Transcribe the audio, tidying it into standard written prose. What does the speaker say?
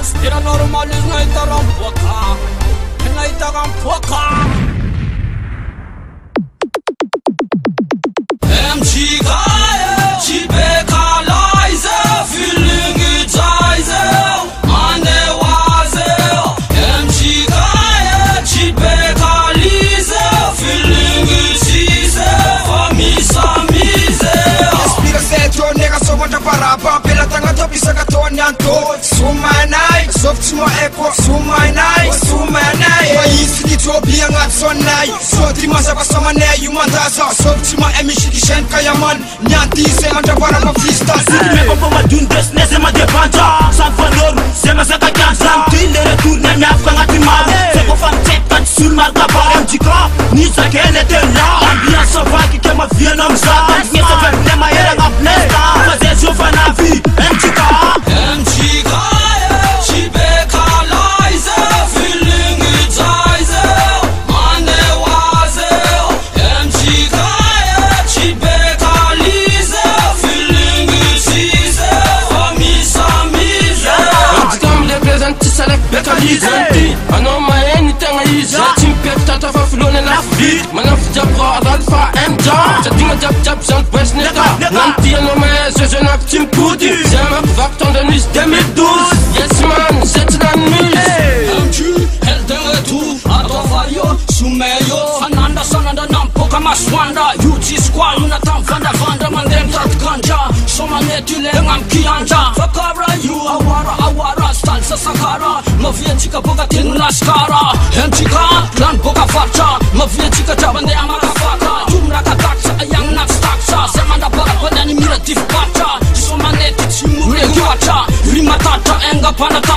Respira normal, naitaram poca. MG guy, Chibeka lies, feeling it eyes, ane waze. MG guy, Chibeka lies, feeling it easy, famisa mise. Respira setro, nega so wanta parapa, pela tanga topi saka tonyanto. Sumanai, soft mo echo, sumanai, sumanai. Maisi ni topi angat sonai, soti masa pasamane yumandaza. Soft mo emishiki shenka yaman, nyanti se anda para mafista. Me pompo ma dundes ne se ma depanta. San valor, se ma saka kansan. Tile retourne me afka ngati male. Se ko fam check kat sur marka par MJK. Ni sa kene te la. Ambiance sauvage qui ma vie non ça. Ni se fait ne ma era ngap nesta. Fazer jo fana vi MJK. MJK, Chibeka lies, feeling it eyes, ane waze. MJK, Chibeka lies, feeling it easy, famisa mise. MJK me represent select Beka lies. I know my anything I use. Team pep tata fa flow na la vie. Man of jab ra alpha MJ. Chatting jab jump west neta. Nanti no me je n'ak team pudi. J'aime vak ton de nuit 2012. Yes man, c'est la nuit. MG, hell de retour, Adovayo, Sumeyo, Ananda Sananda Nampo Kamaswanda, UG Squad, Unatam Vanda, Mandem Tat Ganja, Somanetule, Ngam Kianja, Fakara, you Awara, Stanza Sakara, Mafia Chica Boga Tin Laskara, MJK, Clan Boga Facha, Mafia Chica Jabande Amakafaka, Jumraka Taxa, Young Nax Taxa, Semanda Baba, Miratif Pacha, Somaneti Chimu, Regiwacha, Rimatata, Enga Panata.